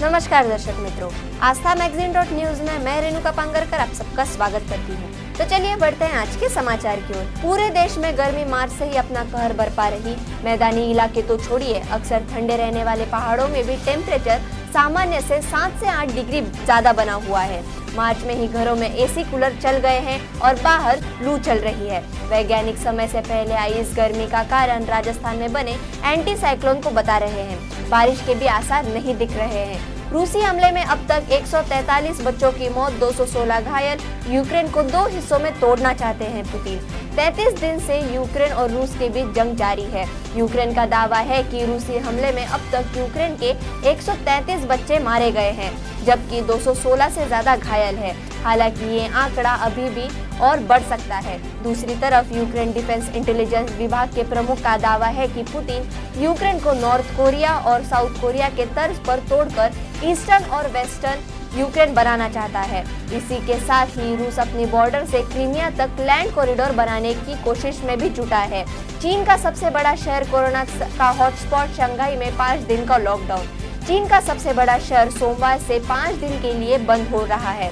नमस्कार दर्शक मित्रों, आस्था मैगजीन.न्यूज में मैं रेणुका पांगरकर आप सबका स्वागत करती हूँ। तो चलिए बढ़ते हैं आज के समाचार की ओर। पूरे देश में गर्मी मार्च से ही अपना कहर बरपा रही। मैदानी इलाके तो छोड़िए, अक्सर ठंडे रहने वाले पहाड़ों में भी टेम्परेचर सामान्य से 7 से 8 डिग्री ज्यादा बना हुआ है। मार्च में ही घरों में एसी कूलर चल गए हैं और बाहर लू चल रही है। वैज्ञानिक समय से पहले आई इस गर्मी का कारण राजस्थान में बने एंटी साइक्लोन को बता रहे हैं। बारिश के भी आसार नहीं दिख रहे हैं। रूसी हमले में अब तक 143 बच्चों की मौत, 216 घायल। यूक्रेन को 2 हिस्सों में तोड़ना चाहते हैं पुतिन। 33 दिन से यूक्रेन और रूस के बीच जंग जारी है। यूक्रेन का दावा है कि रूसी हमले में अब तक यूक्रेन के 133 बच्चे मारे गए हैं, जबकि 216 से ज्यादा घायल है। हालांकि ये आंकड़ा अभी भी और बढ़ सकता है। दूसरी तरफ यूक्रेन डिफेंस इंटेलिजेंस विभाग के प्रमुख का दावा है कि पुतिन यूक्रेन को नॉर्थ कोरिया और साउथ कोरिया के तर्ज पर तोड़कर ईस्टर्न और वेस्टर्न यूक्रेन बनाना चाहता है। इसी के साथ ही रूस अपनी बॉर्डर से क्रीमिया तक लैंड कॉरिडोर बनाने की कोशिश में भी जुटा है। चीन का सबसे बड़ा शहर कोरोना का हॉटस्पॉट शंघाई में 5 दिन का लॉकडाउन। चीन का सबसे बड़ा शहर सोमवार से 5 दिन के लिए बंद हो रहा है।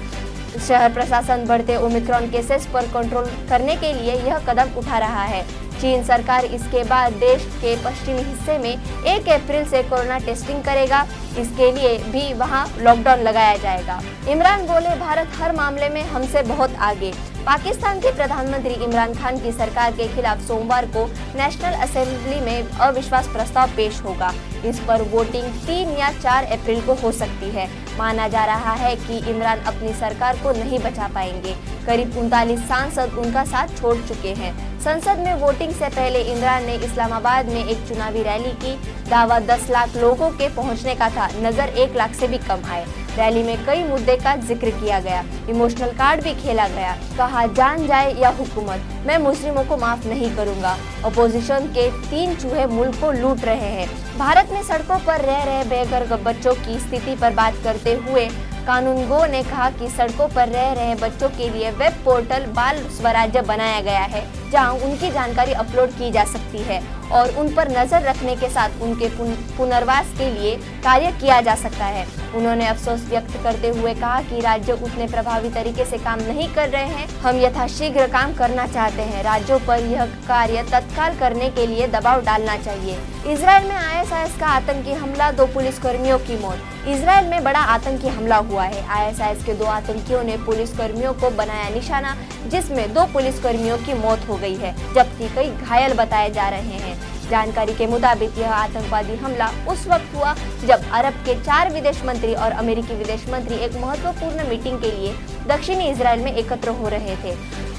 शहर प्रशासन बढ़ते ओमिक्रॉन केसेस पर कंट्रोल करने के लिए यह कदम उठा रहा है। चीन सरकार इसके बाद देश के पश्चिमी हिस्से में 1 अप्रैल से कोरोना टेस्टिंग करेगा। इसके लिए भी वहां लॉकडाउन लगाया जाएगा। इमरान बोले, भारत हर मामले में हमसे बहुत आगे। पाकिस्तान के प्रधानमंत्री इमरान खान की सरकार के खिलाफ सोमवार को नेशनल असेंबली में अविश्वास प्रस्ताव पेश होगा। इस पर वोटिंग 3 या 4 अप्रैल को हो सकती है। माना जा रहा है कि इमरान अपनी सरकार को नहीं बचा पाएंगे। करीब 39 सांसद उनका साथ छोड़ चुके हैं। संसद में वोटिंग से पहले इमरान ने इस्लामाबाद में एक चुनावी रैली की। दावा 10 लाख लोगों के पहुंचने का था, नजर 1 लाख से भी कम आए। रैली में कई मुद्दे का जिक्र किया गया, इमोशनल कार्ड भी खेला गया। कहा, जान जाए या हुकूमत, मैं मुस्लिमों को माफ नहीं करूंगा। अपोजिशन के 3 चूहे मुल्क को लूट रहे हैं। भारत में सड़कों पर रह रहे बेघर बच्चों की स्थिति पर बात करते हुए कानूनगो ने कहा कि सड़कों पर रह रहे बच्चों के लिए वेब पोर्टल बाल स्वराज्य बनाया गया है, जहां उनकी जानकारी अपलोड की जा सकती है और उन पर नजर रखने के साथ उनके पुनर्वास के लिए कार्य किया जा सकता है। उन्होंने अफसोस व्यक्त करते हुए कहा कि राज्य उतने प्रभावी तरीके से काम नहीं कर रहे हैं। हम यथाशीघ्र काम करना चाहते हैं। राज्यों पर यह कार्य तत्काल करने के लिए दबाव डालना चाहिए। इजराइल में ISIS का आतंकी हमला, 2 पुलिसकर्मियों की मौत। इजराइल में बड़ा आतंकी हमला हुआ है। ISIS के 2 आतंकियों ने पुलिसकर्मियों को बनाया निशाना, जिसमें 2 पुलिसकर्मियों की मौत हो गई है, जबकि कई घायल बताए जा रहे हैं। जानकारी के मुताबिक यह आतंकवादी हमला उस वक्त हुआ जब अरब के 4 विदेश मंत्री और अमेरिकी विदेश मंत्री एक महत्वपूर्ण मीटिंग के लिए दक्षिणी इजराइल में एकत्र हो रहे थे।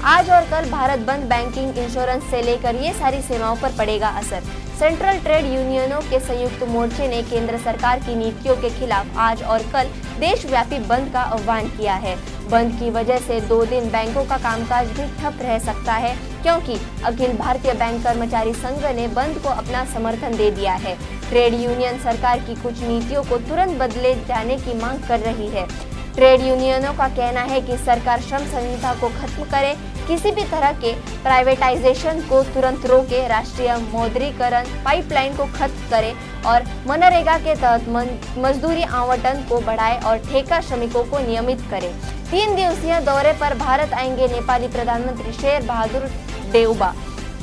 आज और कल भारत बंद, बैंकिंग, इंश्योरेंस से लेकर ये सारी सेवाओं पर पड़ेगा असर। सेंट्रल ट्रेड यूनियनों के संयुक्त मोर्चे ने केंद्र सरकार की नीतियों के खिलाफ आज और कल देशव्यापी बंद का आह्वान किया है। बंद की वजह से 2 दिन बैंकों का कामकाज भी ठप रह सकता है, क्योंकि अखिल भारतीय बैंक कर्मचारी संघ ने बंद को अपना समर्थन दे दिया है। ट्रेड यूनियन सरकार की कुछ नीतियों को तुरंत बदले जाने की मांग कर रही है। ट्रेड यूनियनों का कहना है कि सरकार श्रम संहिता को खत्म करे, किसी भी तरह के प्राइवेटाइजेशन को तुरंत रोके, राष्ट्रीय मौद्रीकरण पाइपलाइन को खत्म करे और मनरेगा के तहत मजदूरी आवंटन को बढ़ाए और ठेका श्रमिकों को नियमित करे। 3 दिवसीय दौरे पर भारत आएंगे नेपाली प्रधानमंत्री शेर बहादुर देउबा।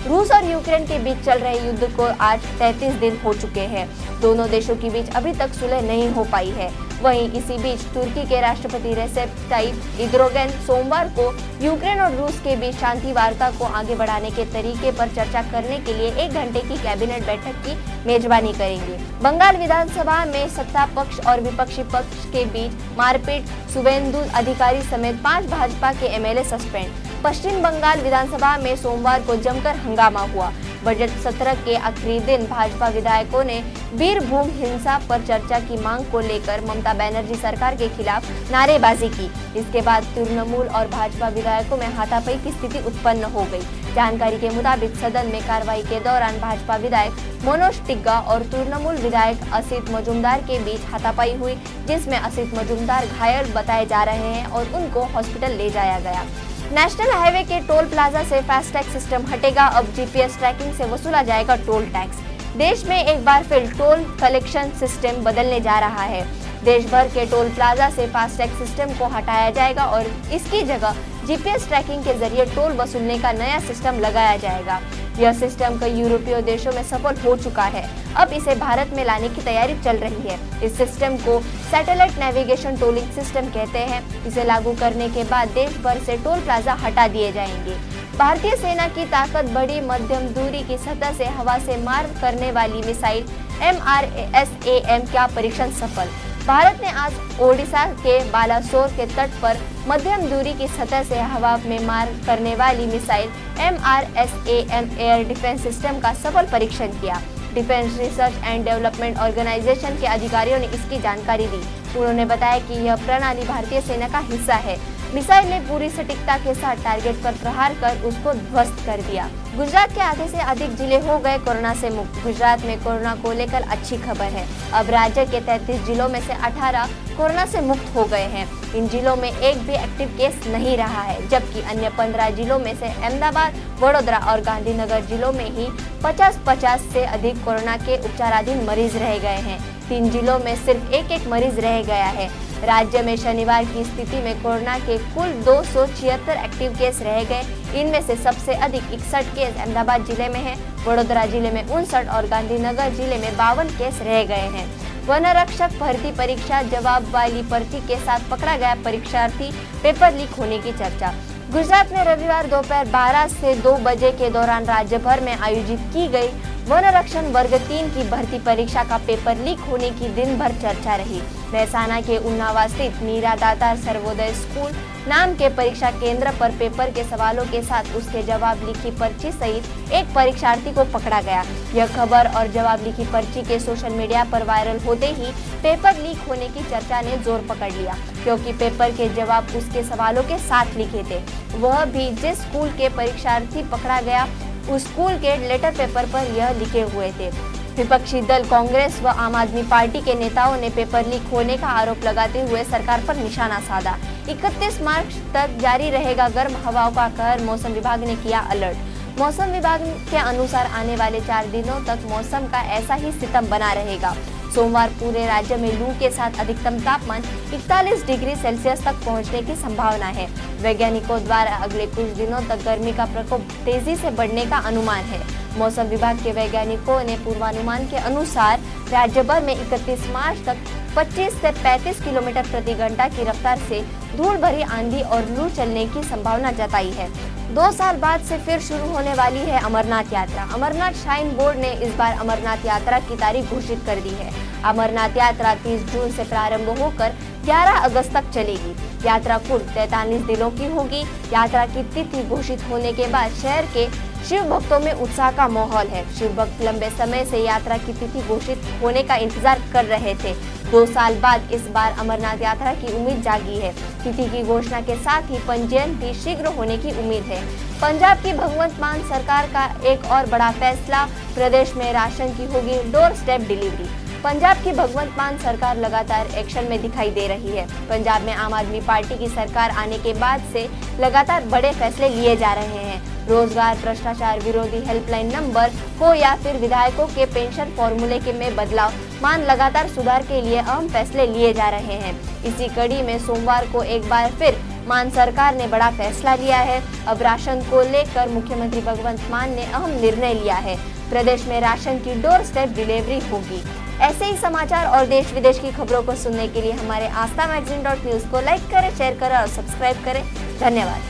रूस और यूक्रेन के बीच चल रहे युद्ध को आज 33 दिन हो चुके हैं। दोनों देशों के बीच अभी तक सुलह नहीं हो पाई है। वहीं इसी बीच तुर्की के राष्ट्रपति रेसेप ताइप एर्दोगन सोमवार को यूक्रेन और रूस के बीच शांति वार्ता को आगे बढ़ाने के तरीके पर चर्चा करने के लिए 1 घंटे की कैबिनेट बैठक की मेजबानी करेंगे। बंगाल विधानसभा में सत्ता पक्ष और विपक्षी पक्ष के बीच मारपीट, शुभेंदु अधिकारी समेत 5 भाजपा के MLA सस्पेंड। पश्चिम बंगाल विधानसभा में सोमवार को जमकर हंगामा हुआ। बजट सत्र के आखिरी दिन भाजपा विधायकों ने बीरभूम हिंसा पर चर्चा की मांग को लेकर ममता बनर्जी सरकार के खिलाफ नारेबाजी की। इसके बाद तृणमूल और भाजपा विधायकों में हाथापाई की स्थिति उत्पन्न हो गई। जानकारी के मुताबिक सदन में कार्रवाई के दौरान भाजपा विधायक मनोज टिग्गा और तृणमूल विधायक असित मजूमदार के बीच हाथापाई हुई, जिसमें असित मजूमदार घायल बताए जा रहे हैं और उनको हॉस्पिटल ले जाया गया। नेशनल हाईवे के टोल प्लाजा से फास्टैग सिस्टम हटेगा। अब GPS ट्रैकिंग से वसूला जाएगा टोल टैक्स। देश में एक बार फिर टोल कलेक्शन सिस्टम बदलने जा रहा है। देश भर के टोल प्लाजा से फास्टैग सिस्टम को हटाया जाएगा और इसकी जगह GPS ट्रैकिंग के जरिए टोल वसूलने का नया सिस्टम लगाया जाएगा। यह सिस्टम कई यूरोपीय देशों में सफल हो चुका है। अब इसे भारत में लाने की तैयारी चल रही है। इस सिस्टम को सैटेलाइट नेविगेशन टोलिंग सिस्टम कहते हैं। इसे लागू करने के बाद देश भर से टोल प्लाजा हटा दिए जाएंगे। भारतीय सेना की ताकत बढ़ी, मध्यम दूरी की सतह से हवा से मार करने वाली मिसाइल MRSAM का परीक्षण सफल। भारत ने आज ओडिशा के बालासोर के तट पर मध्यम दूरी की सतह से हवा में मार करने वाली missile MRSAM air defence system का सफल परीक्षण किया। Defence research and development organisation के अधिकारियों ने इसकी जानकारी दी। उन्होंने बताया कि यह प्रणाली भारतीय सेना का हिस्सा है। मिसाइल ने पूरी सटीकता के साथ टारगेट पर प्रहार कर उसको ध्वस्त कर दिया। गुजरात के आधे से अधिक जिले हो गए कोरोना से मुक्त। गुजरात में कोरोना को लेकर अच्छी खबर है। अब राज्य के 33 जिलों में से 18 कोरोना से मुक्त हो गए हैं। इन जिलों में एक भी एक्टिव केस नहीं रहा है, जबकि अन्य 15 जिलों में से अहमदाबाद, वडोदरा और गांधीनगर जिलों में ही 50 से अधिक कोरोना के उपचाराधीन मरीज रह गए हैं। 3 जिलों में सिर्फ एक मरीज रह गया है। राज्य में शनिवार की स्थिति में कोरोना के कुल 276 एक्टिव केस रह गए। इनमें से सबसे अधिक 61 केस अहमदाबाद जिले में है, वडोदरा जिले में 59 और गांधीनगर जिले में 52 केस रह गए हैं। वन रक्षक भर्ती परीक्षा जवाब वाली पर्ची के साथ पकड़ा गया परीक्षार्थी, पेपर लीक होने की चर्चा। गुजरात में रविवार दोपहर 12 से 2 बजे के दौरान राज्य भर में आयोजित की गई वन रक्षण वर्ग 3 की भर्ती परीक्षा का पेपर लीक होने की दिन भर चर्चा रही। महसाना के उन्नावा स्थित मीरा दातार सर्वोदय स्कूल नाम के परीक्षा केंद्र पर पेपर के सवालों के साथ उसके जवाब लिखी पर्ची सहित एक परीक्षार्थी को पकड़ा गया। यह खबर और जवाब लिखी पर्ची के सोशल मीडिया पर वायरल होते ही पेपर लीक होने की चर्चा ने जोर पकड़ लिया, क्योंकि पेपर के जवाब उसके सवालों के साथ लिखे थे। वह भी जिस स्कूल के परीक्षार्थी पकड़ा गया उस स्कूल के लेटर पेपर पर यह लिखे हुए थे। विपक्षी दल कांग्रेस व आम आदमी पार्टी के नेताओं ने पेपर लीक होने का आरोप लगाते हुए सरकार पर निशाना साधा। 31 मार्च तक जारी रहेगा गर्म हवाओं का कहर, मौसम विभाग ने किया अलर्ट। मौसम विभाग के अनुसार आने वाले 4 दिनों तक मौसम का ऐसा ही सितम बना रहेगा। सोमवार पूरे राज्य में लू के साथ अधिकतम तापमान 41 डिग्री सेल्सियस तक पहुंचने की संभावना है। वैज्ञानिकों द्वारा अगले कुछ दिनों तक गर्मी का प्रकोप तेजी से बढ़ने का अनुमान है। मौसम विभाग के वैज्ञानिकों ने पूर्वानुमान के अनुसार राज्य भर में 31 मार्च तक 25 से 35 किलोमीटर प्रति घंटा की रफ्तार से धूल भरी आंधी और लू चलने की संभावना जताई है। 2 साल बाद से फिर शुरू होने वाली है अमरनाथ यात्रा। अमरनाथ श्राइन बोर्ड ने इस बार अमरनाथ यात्रा की तारीख घोषित कर दी है। अमरनाथ यात्रा 30 जून से प्रारंभ होकर 11 अगस्त तक चलेगी। यात्रा कुल 43 दिनों की होगी। यात्रा की तिथि घोषित होने के बाद शहर के शिव भक्तों में उत्साह का माहौल है। शिव भक्त लंबे समय से यात्रा की तिथि घोषित होने का इंतजार कर रहे थे। 2 साल बाद इस बार अमरनाथ यात्रा की उम्मीद जागी है। तिथि की घोषणा के साथ ही पंजीयन भी शीघ्र होने की उम्मीद है। पंजाब की भगवंत मान सरकार का एक और बड़ा फैसला, प्रदेश में राशन की होगी डोर स्टेप डिलीवरी। पंजाब की भगवंत मान सरकार लगातार एक्शन में दिखाई दे रही है। पंजाब में आम आदमी पार्टी की सरकार आने के बाद से लगातार बड़े फैसले लिए जा रहे हैं। रोजगार भ्रष्टाचार विरोधी हेल्पलाइन नंबर हो या फिर विधायकों के पेंशन फॉर्मूले के में बदलाव, मान लगातार सुधार के लिए अहम फैसले लिए जा रहे हैं। इसी कड़ी में सोमवार को एक बार फिर मान सरकार ने बड़ा फैसला लिया है। अब राशन को लेकर मुख्यमंत्री भगवंत मान ने अहम निर्णय लिया है। प्रदेश में राशन की डोर स्टेप डिलीवरी होगी। ऐसे ही समाचार और देश विदेश की खबरों को सुनने के लिए हमारे आस्था magazine.news को लाइक करें, शेयर करें और सब्सक्राइब करें। धन्यवाद।